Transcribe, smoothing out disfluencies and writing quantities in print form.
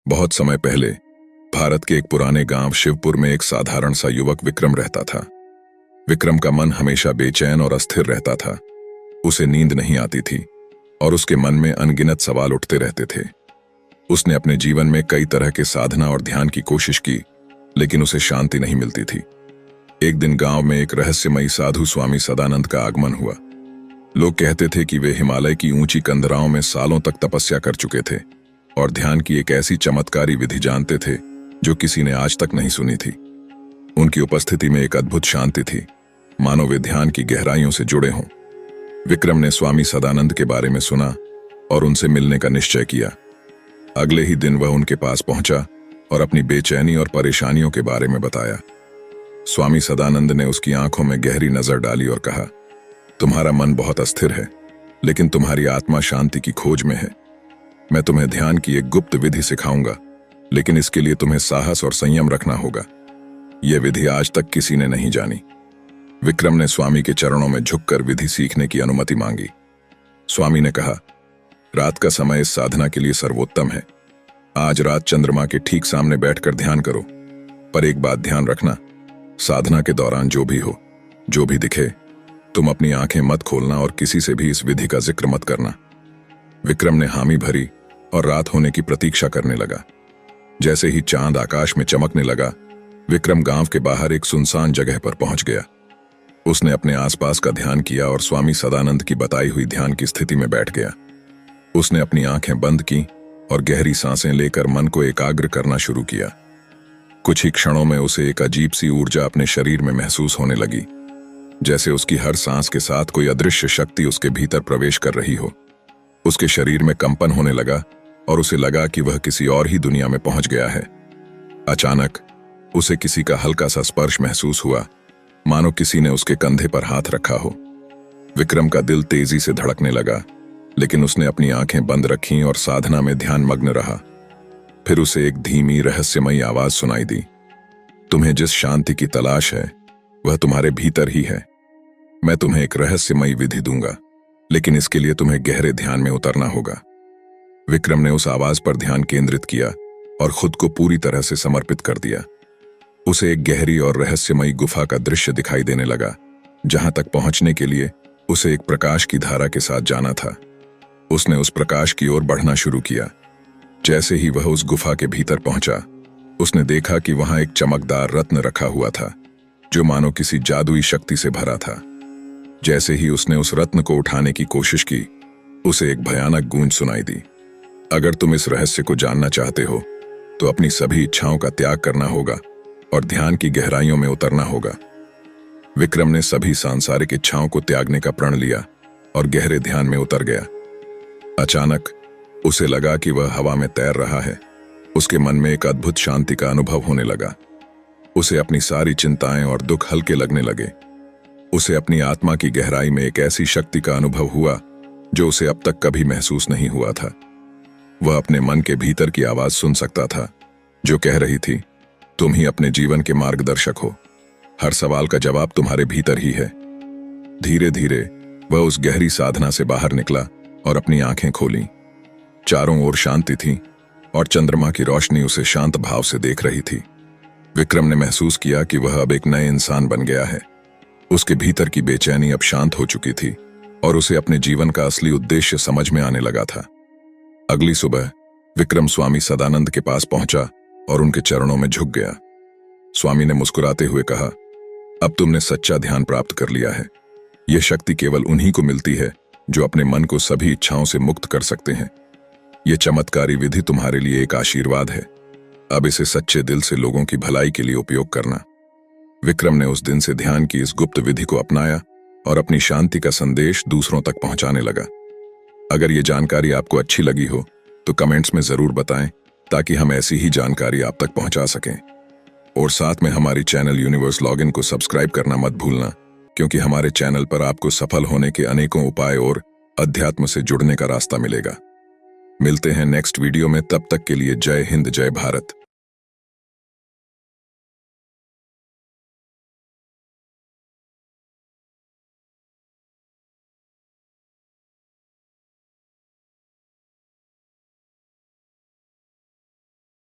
बहुत समय पहले भारत के एक पुराने गांव शिवपुर में एक साधारण सा युवक विक्रम रहता था। विक्रम का मन हमेशा बेचैन और अस्थिर रहता था। उसे नींद नहीं आती थी और उसके मन में अनगिनत सवाल उठते रहते थे। उसने अपने जीवन में कई तरह के साधना और ध्यान की कोशिश की, लेकिन उसे शांति नहीं मिलती थी। एक दिन गांव में एक रहस्यमयी साधु स्वामी सदानंद का आगमन हुआ। लोग कहते थे कि वे हिमालय की ऊंची कंदराओं में सालों तक तपस्या कर चुके थे और ध्यान की एक ऐसी चमत्कारी विधि जानते थे जो किसी ने आज तक नहीं सुनी थी। उनकी उपस्थिति में एक अद्भुत शांति थी, मानो वे ध्यान की गहराइयों से जुड़े हों। विक्रम ने स्वामी सदानंद के बारे में सुना और उनसे मिलने का निश्चय किया। अगले ही दिन वह उनके पास पहुंचा और अपनी बेचैनी और परेशानियों के बारे में बताया। स्वामी सदानंद ने उसकी आंखों में गहरी नजर डाली और कहा, तुम्हारा मन बहुत अस्थिर है, लेकिन तुम्हारी आत्मा शांति की खोज में है। मैं तुम्हें ध्यान की एक गुप्त विधि सिखाऊंगा, लेकिन इसके लिए तुम्हें साहस और संयम रखना होगा। यह विधि आज तक किसी ने नहीं जानी। विक्रम ने स्वामी के चरणों में झुककर विधि सीखने की अनुमति मांगी। स्वामी ने कहा, रात का समय इस साधना के लिए सर्वोत्तम है। आज रात चंद्रमा के ठीक सामने बैठकर ध्यान करो, पर एक बात ध्यान रखना, साधना के दौरान जो भी हो, जो भी दिखे, तुम अपनी आंखें मत खोलना और किसी से भी इस विधि का जिक्र मत करना। विक्रम ने हामी भरी और रात होने की प्रतीक्षा करने लगा। जैसे ही चांद आकाश में चमकने लगा, विक्रम गांव के बाहर एक सुनसान जगह पर पहुंच गया। उसने अपने आसपास का ध्यान किया और स्वामी सदानंद की बताई हुई ध्यान की स्थिति में बैठ गया। उसने अपनी आंखें बंद की और गहरी सांसें लेकर मन को एकाग्र करना शुरू किया। कुछ ही क्षणों में उसे एक अजीब सी ऊर्जा अपने शरीर में महसूस होने लगी, जैसे उसकी हर सांस के साथ कोई अदृश्य शक्ति उसके भीतर प्रवेश कर रही हो। उसके शरीर में कंपन होने लगा और उसे लगा कि वह किसी और ही दुनिया में पहुंच गया है। अचानक उसे किसी का हल्का सा स्पर्श महसूस हुआ, मानो किसी ने उसके कंधे पर हाथ रखा हो। विक्रम का दिल तेजी से धड़कने लगा, लेकिन उसने अपनी आंखें बंद रखीं और साधना में ध्यान मग्न रहा। फिर उसे एक धीमी रहस्यमयी आवाज सुनाई दी, तुम्हें जिस शांति की तलाश है वह तुम्हारे भीतर ही है। मैं तुम्हें एक रहस्यमयी विधि दूंगा, लेकिन इसके लिए तुम्हें गहरे ध्यान में उतरना होगा। विक्रम ने उस आवाज पर ध्यान केंद्रित किया और खुद को पूरी तरह से समर्पित कर दिया। उसे एक गहरी और रहस्यमयी गुफा का दृश्य दिखाई देने लगा, जहां तक पहुंचने के लिए उसे एक प्रकाश की धारा के साथ जाना था। उसने उस प्रकाश की ओर बढ़ना शुरू किया। जैसे ही वह उस गुफा के भीतर पहुंचा, उसने देखा कि वहां एक चमकदार रत्न रखा हुआ था, जो मानो किसी जादुई शक्ति से भरा था। जैसे ही उसने उस रत्न को उठाने की कोशिश की, उसे एक भयानक गूंज सुनाई दी, अगर तुम इस रहस्य को जानना चाहते हो तो अपनी सभी इच्छाओं का त्याग करना होगा और ध्यान की गहराइयों में उतरना होगा। विक्रम ने सभी सांसारिक इच्छाओं को त्यागने का प्रण लिया और गहरे ध्यान में उतर गया। अचानक उसे लगा कि वह हवा में तैर रहा है। उसके मन में एक अद्भुत शांति का अनुभव होने लगा। उसे अपनी सारी चिंताएं और दुख हल्के लगने लगे। उसे अपनी आत्मा की गहराई में एक ऐसी शक्ति का अनुभव हुआ जो उसे अब तक कभी महसूस नहीं हुआ था। वह अपने मन के भीतर की आवाज सुन सकता था, जो कह रही थी, तुम ही अपने जीवन के मार्गदर्शक हो, हर सवाल का जवाब तुम्हारे भीतर ही है। धीरे धीरे वह उस गहरी साधना से बाहर निकला और अपनी आंखें खोली। चारों ओर शांति थी और चंद्रमा की रोशनी उसे शांत भाव से देख रही थी। विक्रम ने महसूस किया कि वह अब एक नए इंसान बन गया है। उसके भीतर की बेचैनी अब शांत हो चुकी थी और उसे अपने जीवन का असली उद्देश्य समझ में आने लगा था। अगली सुबह विक्रम स्वामी सदानंद के पास पहुंचा और उनके चरणों में झुक गया। स्वामी ने मुस्कुराते हुए कहा, अब तुमने सच्चा ध्यान प्राप्त कर लिया है। यह शक्ति केवल उन्हीं को मिलती है जो अपने मन को सभी इच्छाओं से मुक्त कर सकते हैं। यह चमत्कारी विधि तुम्हारे लिए एक आशीर्वाद है। अब इसे सच्चे दिल से लोगों की भलाई के लिए उपयोग करना। विक्रम ने उस दिन से ध्यान की इस गुप्त विधि को अपनाया और अपनी शांति का संदेश दूसरों तक पहुंचाने लगा। अगर ये जानकारी आपको अच्छी लगी हो तो कमेंट्स में जरूर बताएं, ताकि हम ऐसी ही जानकारी आप तक पहुंचा सकें। और साथ में हमारी चैनल यूनिवर्स लॉगिन को सब्सक्राइब करना मत भूलना, क्योंकि हमारे चैनल पर आपको सफल होने के अनेकों उपाय और अध्यात्म से जुड़ने का रास्ता मिलेगा। मिलते हैं नेक्स्ट वीडियो में, तब तक के लिए जय हिंद, जय भारत।